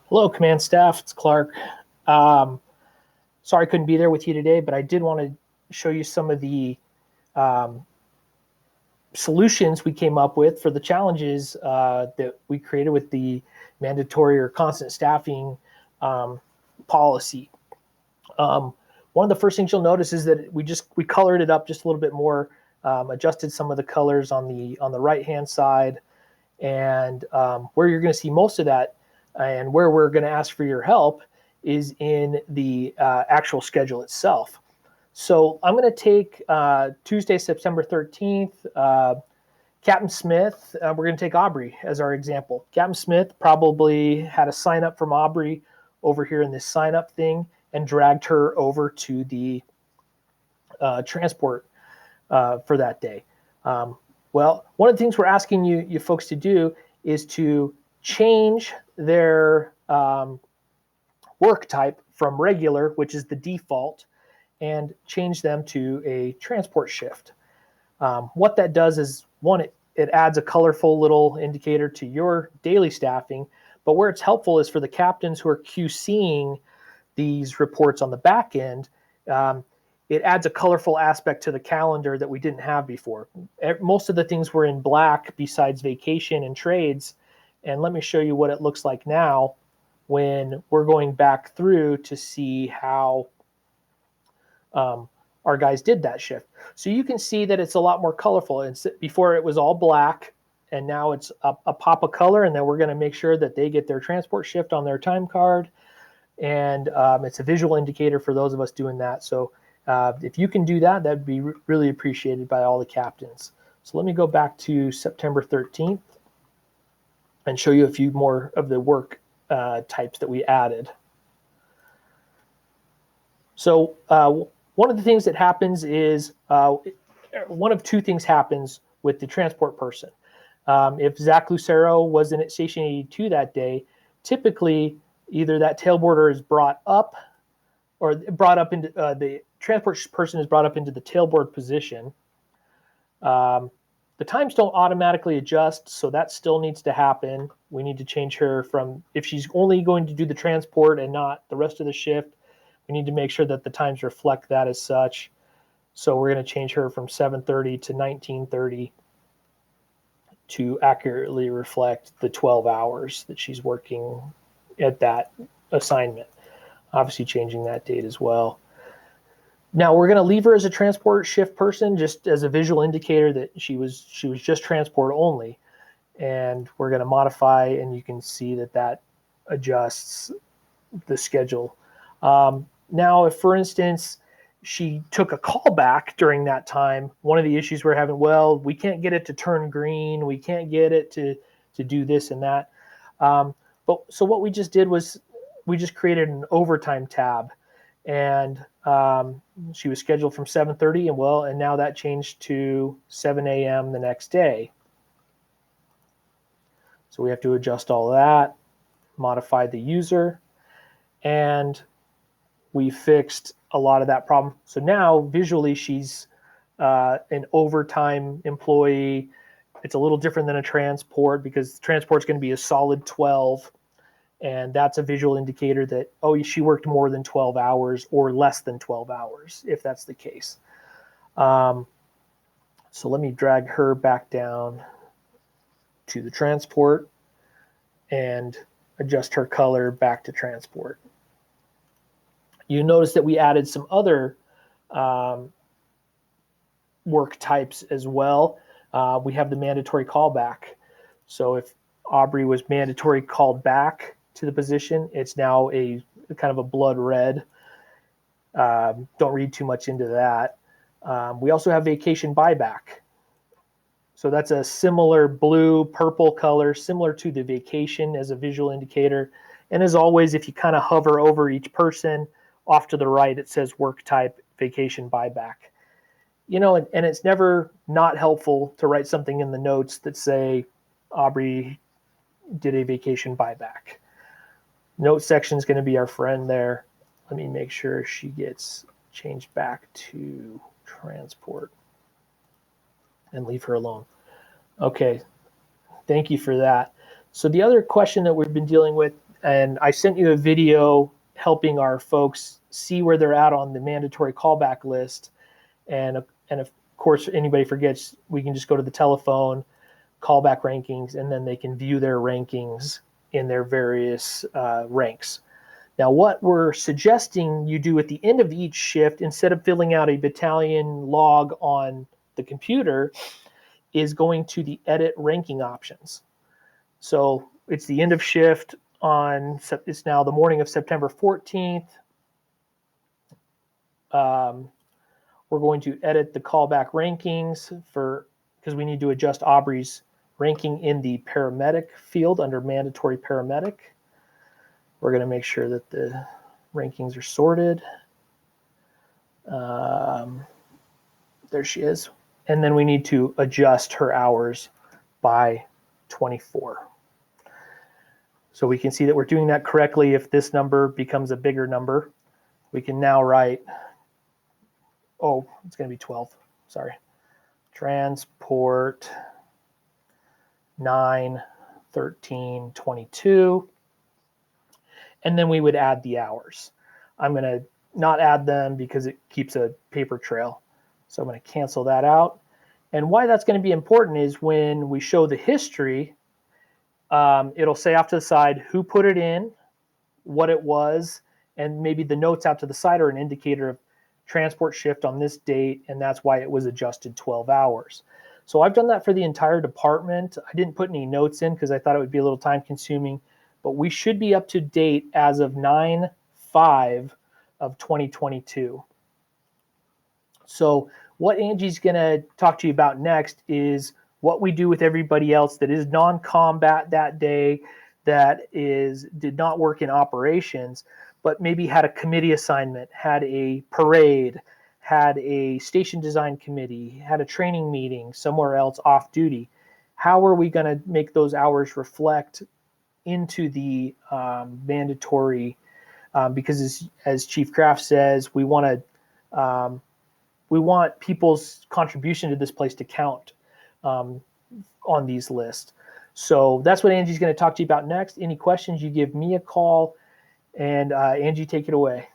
Hello, command staff. It's Clark. Um, Sorry I couldn't be there with you today, but I did want to show you some of the um, solutions we came up with for the challenges that we created with the mandatory or constant staffing policy. One of the first things you'll notice is that we colored it up just a little bit more, adjusted some of the colors on the right hand side, and where you're going to see most of that and where we're going to ask for your help is in the actual schedule itself. So I'm going to take Tuesday, September 13th, Captain Smith. We're going to take Aubrey as our example. Captain Smith probably had a sign up from Aubrey over here in this sign up thing and dragged her over to the transport for that day. Well, one of the things we're asking you folks to do is to change their work type from regular, which is the default, and change them to a transport shift. What that does is, one, it adds a colorful little indicator to your daily staffing, but where it's helpful is for the captains who are QCing these reports on the back end. It adds a colorful aspect to the calendar that we didn't have before. Most of the things were in black besides vacation and trades, and let me show you what it looks like now when we're going back through to see how our guys did that shift. So you can see that it's a lot more colorful. Before it was all black, and now it's a pop of color, and then we're going to make sure that they get their transport shift on their time card, and it's a visual indicator for those of us doing that. So if you can do that, that'd be really appreciated by all the captains. So let me go back to September 13th and show you a few more of the work types that we added. So one of the things that happens is one of two things happens with the transport person. If Zach Lucero wasn't at Station 82 that day, typically either that tailboarder is brought up or brought up into the transport person is brought up into the tailboard position. The times don't automatically adjust, so that still needs to happen. We need to change her from, if she's only going to do the transport and not the rest of the shift, we need to make sure that the times reflect that as such. So we're going to change her from 7:30 to 19:30 to accurately reflect the 12 hours that she's working at that assignment. Obviously changing that date as well. Now we're going to leave her as a transport shift person, just as a visual indicator that she was just transport only. And we're going to modify, and you can see that adjusts the schedule. Now, if, for instance, she took a callback during that time, one of the issues we're having, well, we can't get it to turn green. We can't get it to do this and that. So what we just did was we just created an overtime tab. And she was scheduled from 7:30, and now that changed to 7 a.m. the next day. So we have to adjust all that, modify the user, and we fixed a lot of that problem. So now visually she's an overtime employee. It's a little different than a transport because transport is going to be a solid 12. And that's a visual indicator that, oh, she worked more than 12 hours or less than 12 hours, if that's the case. So let me drag her back down to the transport and adjust her color back to transport. You notice that we added some other work types as well. We have the mandatory callback. So if Aubrey was mandatory called back to the position, it's now a kind of a blood red. Don't read too much into that. We also have vacation buyback. So that's a similar blue, purple color, similar to the vacation as a visual indicator. And as always, if you kind of hover over each person, off to the right, it says work type, vacation buyback. And it's never not helpful to write something in the notes that say Aubrey did a vacation buyback. Note section is going to be our friend there. Let me make sure she gets changed back to transport and leave her alone. Okay, thank you for that. So the other question that we've been dealing with And I sent you a video helping our folks see where they're at on the mandatory callback list. And of course, anybody forgets, we can just go to the telephone, callback rankings, and then they can view their rankings in their various ranks. Now, what we're suggesting you do at the end of each shift, instead of filling out a battalion log on the computer, is going to the edit ranking options. So it's the end of shift it's now the morning of September 14th. We're going to edit the callback rankings because we need to adjust Aubrey's ranking in the paramedic field under mandatory paramedic. We're going to make sure that the rankings are sorted. There she is. And then we need to adjust her hours by 24. So we can see that we're doing that correctly. If this number becomes a bigger number, we can now write, it's going to be 12. Sorry. Transport 9, 13, 22. And then we would add the hours. I'm going to not add them because it keeps a paper trail. So I'm going to cancel that out. And why that's going to be important is when we show the history, it'll say off to the side who put it in, what it was, and maybe the notes out to the side are an indicator of transport shift on this date, and that's why it was adjusted 12 hours. So I've done that for the entire department. I didn't put any notes in because I thought it would be a little time consuming, but we should be up to date as of 9/5 of 2022. So what Angie's going to talk to you about next is what we do with everybody else that is non-combat that day, that did not work in operations, but maybe had a committee assignment, had a parade, had a station design committee, had a training meeting somewhere else off duty. How are we going to make those hours reflect into the mandatory? Because as Chief Kraft says, we want people's contribution to this place to count on these lists. So that's what Angie's going to talk to you about next. Any questions, you give me a call. And Angie, take it away.